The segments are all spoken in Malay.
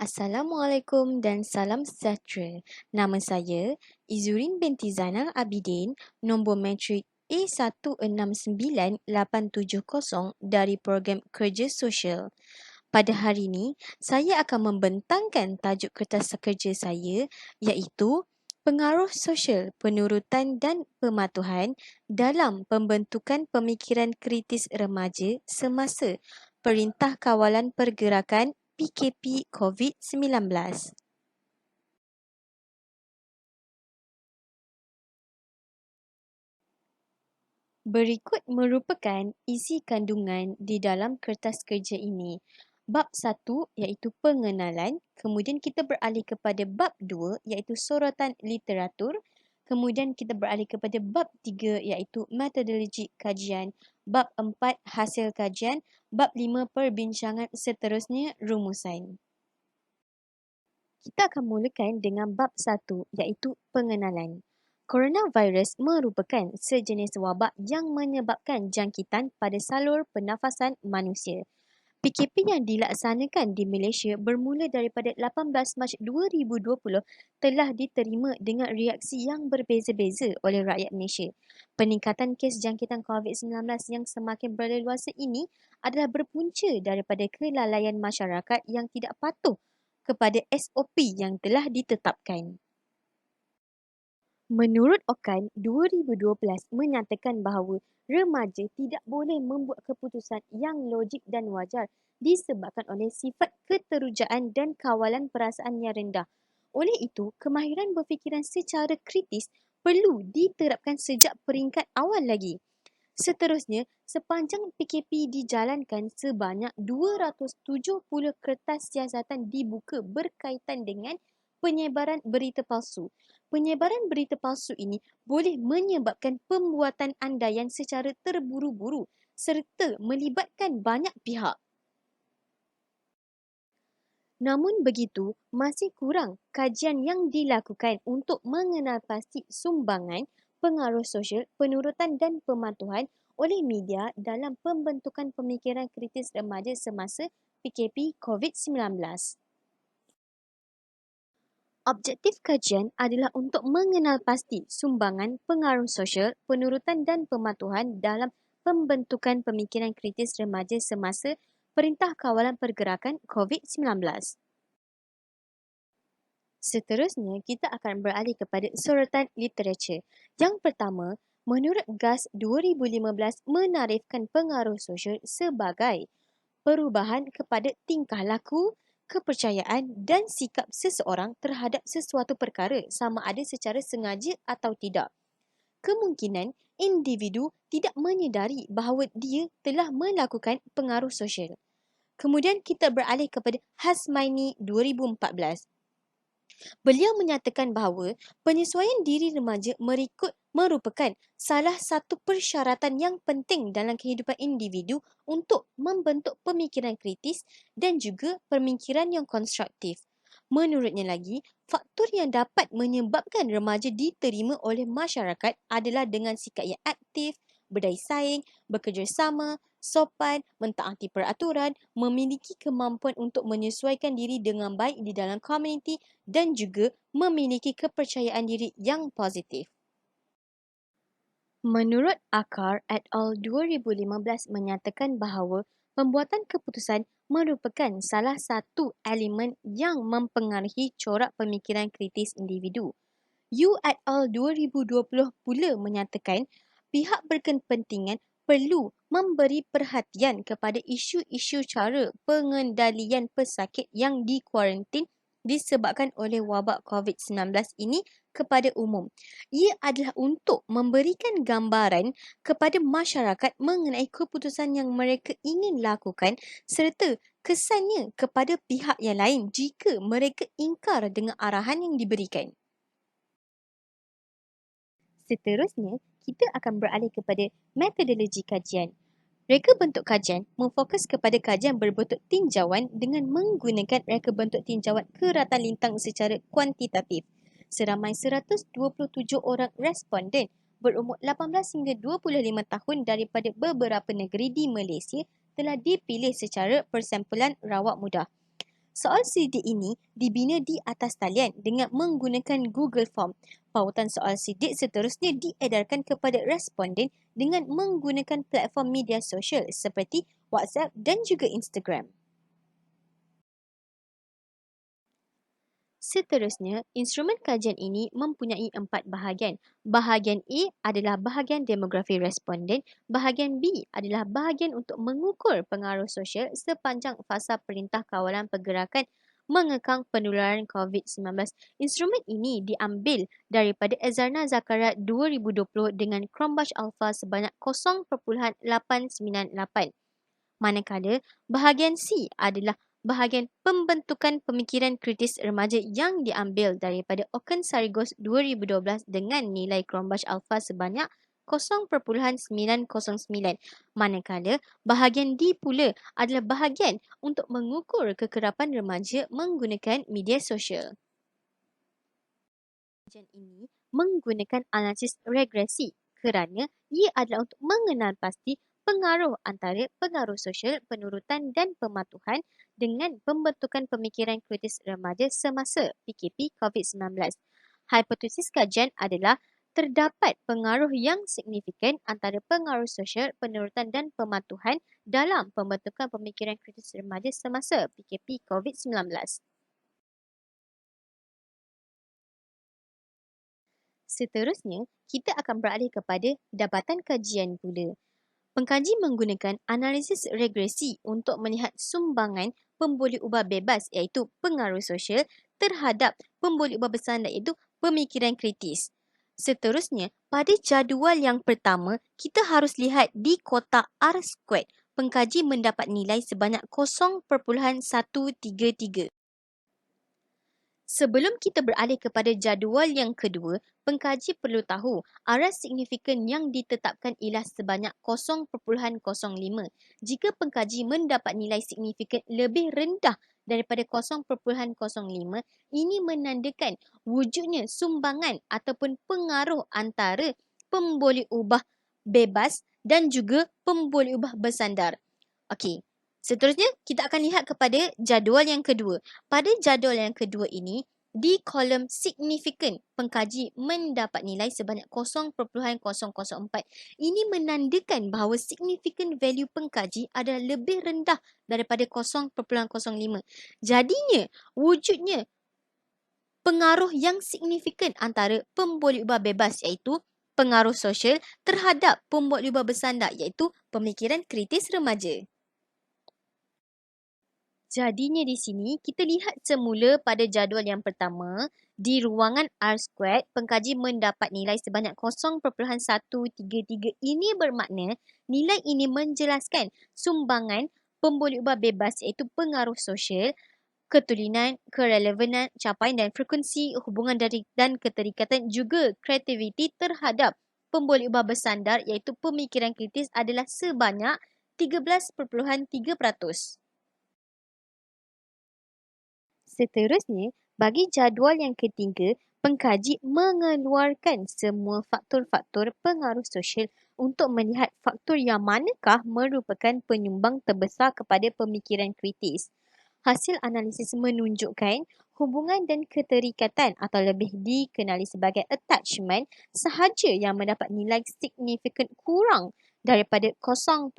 Assalamualaikum dan salam sejahtera. Nama saya Izurin binti Zainal Abidin, nombor matrik A169870 dari program Kerja Sosial. Pada hari ini, saya akan membentangkan tajuk kertas kerja saya iaitu Pengaruh Sosial, Penurutan dan Pematuhan dalam Pembentukan Pemikiran Kritis Remaja semasa Perintah Kawalan Pergerakan PKP COVID-19. Berikut merupakan isi kandungan di dalam kertas kerja ini. Bab 1 iaitu pengenalan, kemudian kita beralih kepada bab 2 iaitu sorotan literatur, kemudian kita beralih kepada bab 3 iaitu metodologi kajian, bab 4 hasil kajian, bab 5 perbincangan, seterusnya rumusan. Kita akan mulakan dengan bab 1 iaitu pengenalan. Coronavirus merupakan sejenis wabak yang menyebabkan jangkitan pada salur pernafasan manusia. PKP yang dilaksanakan di Malaysia bermula daripada 18 Mac 2020 telah diterima dengan reaksi yang berbeza-beza oleh rakyat Malaysia. Peningkatan kes jangkitan COVID-19 yang semakin berleluasa ini adalah berpunca daripada kelalaian masyarakat yang tidak patuh kepada SOP yang telah ditetapkan. Menurut Okan, 2012 menyatakan bahawa remaja tidak boleh membuat keputusan yang logik dan wajar disebabkan oleh sifat keterujaan dan kawalan perasaan yang rendah. Oleh itu, kemahiran berfikiran secara kritis perlu diterapkan sejak peringkat awal lagi. Seterusnya, sepanjang PKP dijalankan, sebanyak 270 kertas siasatan dibuka berkaitan dengan penyebaran berita palsu. Penyebaran berita palsu ini boleh menyebabkan pembuatan andaian secara terburu-buru serta melibatkan banyak pihak. Namun begitu, masih kurang kajian yang dilakukan untuk mengenal pasti sumbangan, pengaruh sosial, penurutan dan pematuhan oleh media dalam pembentukan pemikiran kritis remaja semasa PKP COVID-19. Objektif kajian adalah untuk mengenal pasti sumbangan, pengaruh sosial, penurutan dan pematuhan dalam pembentukan pemikiran kritis remaja semasa Perintah Kawalan Pergerakan COVID-19. Seterusnya, kita akan beralih kepada sorotan literatur. Yang pertama, menurut GAS 2015 menarifkan pengaruh sosial sebagai perubahan kepada tingkah laku, kepercayaan dan sikap seseorang terhadap sesuatu perkara sama ada secara sengaja atau tidak. Kemungkinan individu tidak menyedari bahawa dia telah melakukan pengaruh sosial. Kemudian kita beralih kepada Hasmaini 2014. Beliau menyatakan bahawa penyesuaian diri remaja merupakan salah satu persyaratan yang penting dalam kehidupan individu untuk membentuk pemikiran kritis dan juga pemikiran yang konstruktif. Menurutnya lagi, faktor yang dapat menyebabkan remaja diterima oleh masyarakat adalah dengan sikap yang aktif, berdaya saing, bekerjasama, sopan, mentaati peraturan, memiliki kemampuan untuk menyesuaikan diri dengan baik di dalam komuniti dan juga memiliki kepercayaan diri yang positif. Menurut Akar et al. 2015 menyatakan bahawa pembuatan keputusan merupakan salah satu elemen yang mempengaruhi corak pemikiran kritis individu. Yu et al. 2020 pula menyatakan pihak berkepentingan perlu memberi perhatian kepada isu-isu cara pengendalian pesakit yang dikuarantin disebabkan oleh wabak COVID-19 ini kepada umum. Ia adalah untuk memberikan gambaran kepada masyarakat mengenai keputusan yang mereka ingin lakukan serta kesannya kepada pihak yang lain jika mereka ingkar dengan arahan yang diberikan. Seterusnya, kita akan beralih kepada metodologi kajian. Reka bentuk kajian memfokus kepada kajian berbentuk tinjauan dengan menggunakan reka bentuk tinjauan keratan lintang secara kuantitatif. Seramai 127 orang responden berumur 18 hingga 25 tahun daripada beberapa negeri di Malaysia telah dipilih secara persempulan rawat mudah. Soal sidik ini dibina di atas talian dengan menggunakan Google Form. Pautan soal sidik seterusnya diedarkan kepada responden dengan menggunakan platform media sosial seperti WhatsApp dan juga Instagram. Seterusnya, instrumen kajian ini mempunyai 4 bahagian. Bahagian A adalah bahagian demografi responden, bahagian B adalah bahagian untuk mengukur pengaruh sosial sepanjang fasa Perintah Kawalan Pergerakan mengekang penularan COVID-19. Instrumen ini diambil daripada Ezarna Zakaria 2020 dengan Cronbach Alpha sebanyak 0.898. Manakala bahagian C adalah bahagian pembentukan pemikiran kritis remaja yang diambil daripada Oken Sarigos 2012 dengan nilai Cronbach Alpha sebanyak 0.909. Manakala bahagian D pula adalah bahagian untuk mengukur kekerapan remaja menggunakan media sosial. Kajian ini menggunakan analisis regresi kerana ia adalah untuk mengenal pasti pengaruh antara pengaruh sosial, penurutan dan pematuhan dengan pembentukan pemikiran kritis remaja semasa PKP COVID-19. Hipotesis kajian adalah terdapat pengaruh yang signifikan antara pengaruh sosial, penurutan dan pematuhan dalam pembentukan pemikiran kritis remaja semasa PKP COVID-19. Seterusnya, kita akan beralih kepada dapatan kajian pula. Pengkaji menggunakan analisis regresi untuk melihat sumbangan pemboleh ubah bebas iaitu pengaruh sosial terhadap pemboleh ubah bersandar iaitu pemikiran kritis. Seterusnya, pada jadual yang pertama, kita harus lihat di kotak R-squared. Pengkaji mendapat nilai sebanyak 0.133. Sebelum kita beralih kepada jadual yang kedua, pengkaji perlu tahu aras signifikan yang ditetapkan ialah sebanyak 0.05. Jika pengkaji mendapat nilai signifikan lebih rendah daripada 0.05, ini menandakan wujudnya sumbangan ataupun pengaruh antara pemboleh ubah bebas dan juga pemboleh ubah bersandar. Okey. Seterusnya, kita akan lihat kepada jadual yang kedua. Pada jadual yang kedua ini, di kolom signifikan, pengkaji mendapat nilai sebanyak 0.004. Ini menandakan bahawa signifikan value pengkaji adalah lebih rendah daripada 0.05. Jadinya, wujudnya pengaruh yang signifikan antara pemboleh ubah bebas iaitu pengaruh sosial terhadap pemboleh ubah bersandar iaitu pemikiran kritis remaja. Jadinya di sini, kita lihat semula pada jadual yang pertama, di ruangan R-squared, pengkaji mendapat nilai sebanyak 0.133. Ini bermakna nilai ini menjelaskan sumbangan pemboleh ubah bebas iaitu pengaruh sosial, ketulinan, kerelevanan, capaian dan frekuensi hubungan dan keterikatan juga kreativiti terhadap pemboleh ubah bersandar iaitu pemikiran kritis adalah sebanyak 13.3%. Seterusnya, bagi jadual yang ketiga, pengkaji mengeluarkan semua faktor-faktor pengaruh sosial untuk melihat faktor yang manakah merupakan penyumbang terbesar kepada pemikiran kritis. Hasil analisis menunjukkan hubungan dan keterikatan atau lebih dikenali sebagai attachment sahaja yang mendapat nilai signifikan kurang daripada 0.05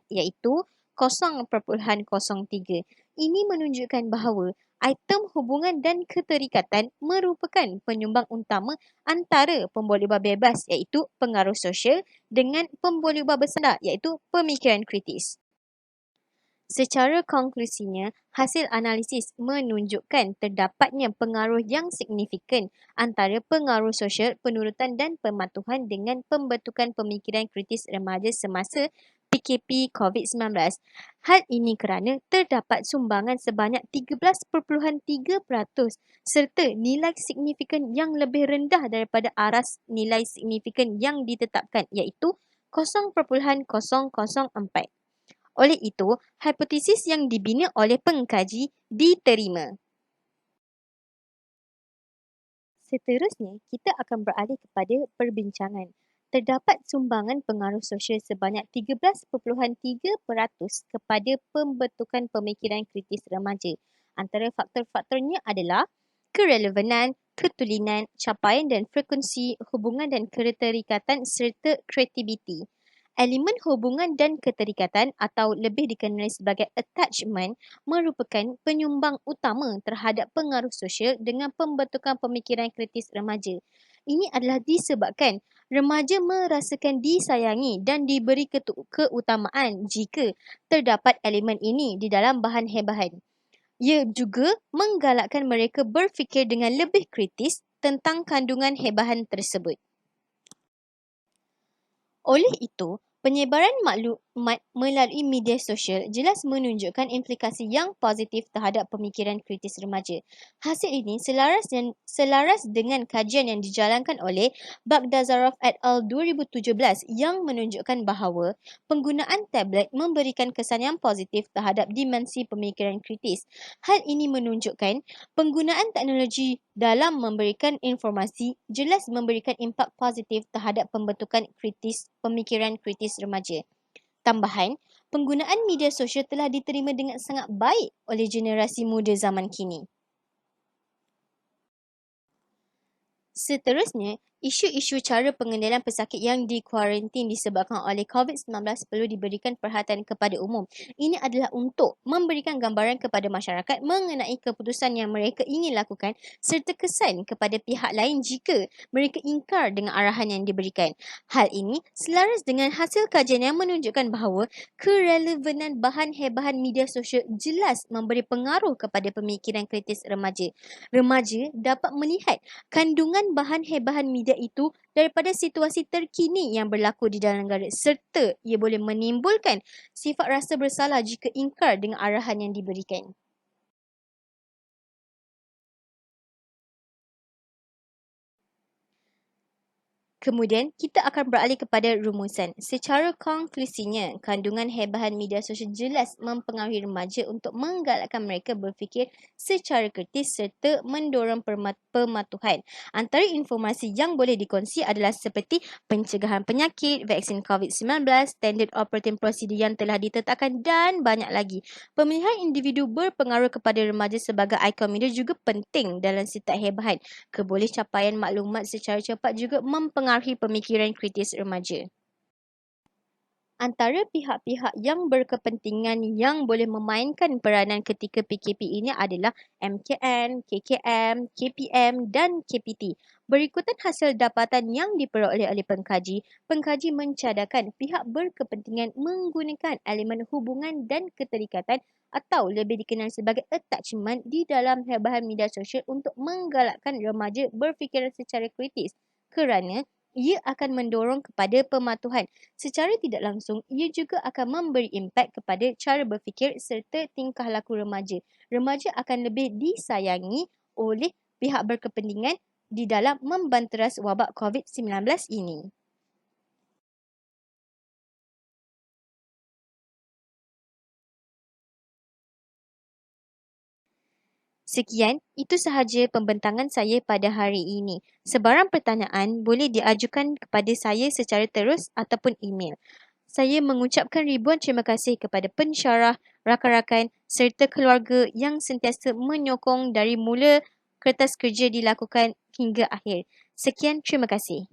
iaitu 0.03. Ini menunjukkan bahawa item hubungan dan keterikatan merupakan penyumbang utama antara pemboleh ubah bebas iaitu pengaruh sosial dengan pemboleh ubah bersandar iaitu pemikiran kritis. Secara konklusinya, hasil analisis menunjukkan terdapatnya pengaruh yang signifikan antara pengaruh sosial, penurutan dan pematuhan dengan pembentukan pemikiran kritis remaja semasa PKP COVID-19. Hal ini kerana terdapat sumbangan sebanyak 13.3% serta nilai signifikan yang lebih rendah daripada aras nilai signifikan yang ditetapkan iaitu 0.004. Oleh itu, hipotesis yang dibina oleh pengkaji diterima. Seterusnya, kita akan beralih kepada perbincangan. Terdapat sumbangan pengaruh sosial sebanyak 13.3% kepada pembentukan pemikiran kritis remaja. Antara faktor-faktornya adalah kerelevanan, ketulinan, capaian dan frekuensi, hubungan dan keterikatan serta kreativiti. Elemen hubungan dan keterikatan atau lebih dikenali sebagai attachment merupakan penyumbang utama terhadap pengaruh sosial dengan pembentukan pemikiran kritis remaja. Ini adalah disebabkan remaja merasakan disayangi dan diberi keutamaan jika terdapat elemen ini di dalam bahan hebahan. Ia juga menggalakkan mereka berfikir dengan lebih kritis tentang kandungan hebahan tersebut. Oleh itu, penyebaran maklumat melalui media sosial jelas menunjukkan implikasi yang positif terhadap pemikiran kritis remaja. Hasil ini selaras dengan kajian yang dijalankan oleh Bagdazarov et al. 2017 yang menunjukkan bahawa penggunaan tablet memberikan kesan yang positif terhadap dimensi pemikiran kritis. Hal ini menunjukkan penggunaan teknologi dalam memberikan informasi jelas memberikan impak positif terhadap pemikiran kritis remaja. Tambahan, penggunaan media sosial telah diterima dengan sangat baik oleh generasi muda zaman kini. Seterusnya, isu-isu cara pengendalian pesakit yang dikuarantin disebabkan oleh COVID-19 perlu diberikan perhatian kepada umum. Ini adalah untuk memberikan gambaran kepada masyarakat mengenai keputusan yang mereka ingin lakukan serta kesan kepada pihak lain jika mereka ingkar dengan arahan yang diberikan. Hal ini selaras dengan hasil kajian yang menunjukkan bahawa kerelevanan bahan hebahan media sosial jelas memberi pengaruh kepada pemikiran kritis remaja. Remaja dapat melihat kandungan bahan hebahan media itu daripada situasi terkini yang berlaku di dalam negara serta ia boleh menimbulkan sifat rasa bersalah jika ingkar dengan arahan yang diberikan. Kemudian, kita akan beralih kepada rumusan. Secara konklusinya, kandungan hebahan media sosial jelas mempengaruhi remaja untuk menggalakkan mereka berfikir secara kritis serta mendorong pematuhan. Antara informasi yang boleh dikongsi adalah seperti pencegahan penyakit, vaksin COVID-19, standard operating procedure yang telah ditetapkan dan banyak lagi. Pemilihan individu berpengaruh kepada remaja sebagai ikon media juga penting dalam setiap hebahan. Keboleh capaian maklumat secara cepat juga mempengaruhi pemikiran kritis remaja. Antara pihak-pihak yang berkepentingan yang boleh memainkan peranan ketika PKP ini adalah MKN, KKM, KPM dan KPT. Berikutan hasil dapatan yang diperoleh oleh pengkaji, pengkaji mencadangkan pihak berkepentingan menggunakan elemen hubungan dan keterikatan atau lebih dikenal sebagai attachment di dalam bahan media sosial untuk menggalakkan remaja berfikiran secara kritis kerana ia akan mendorong kepada pematuhan. Secara tidak langsung, ia juga akan memberi impak kepada cara berfikir serta tingkah laku remaja. Remaja akan lebih disayangi oleh pihak berkepentingan di dalam membanteras wabak COVID-19 ini. Sekian, itu sahaja pembentangan saya pada hari ini. Sebarang pertanyaan boleh diajukan kepada saya secara terus ataupun email. Saya mengucapkan ribuan terima kasih kepada pensyarah, rakan-rakan serta keluarga yang sentiasa menyokong dari mula kertas kerja dilakukan hingga akhir. Sekian, terima kasih.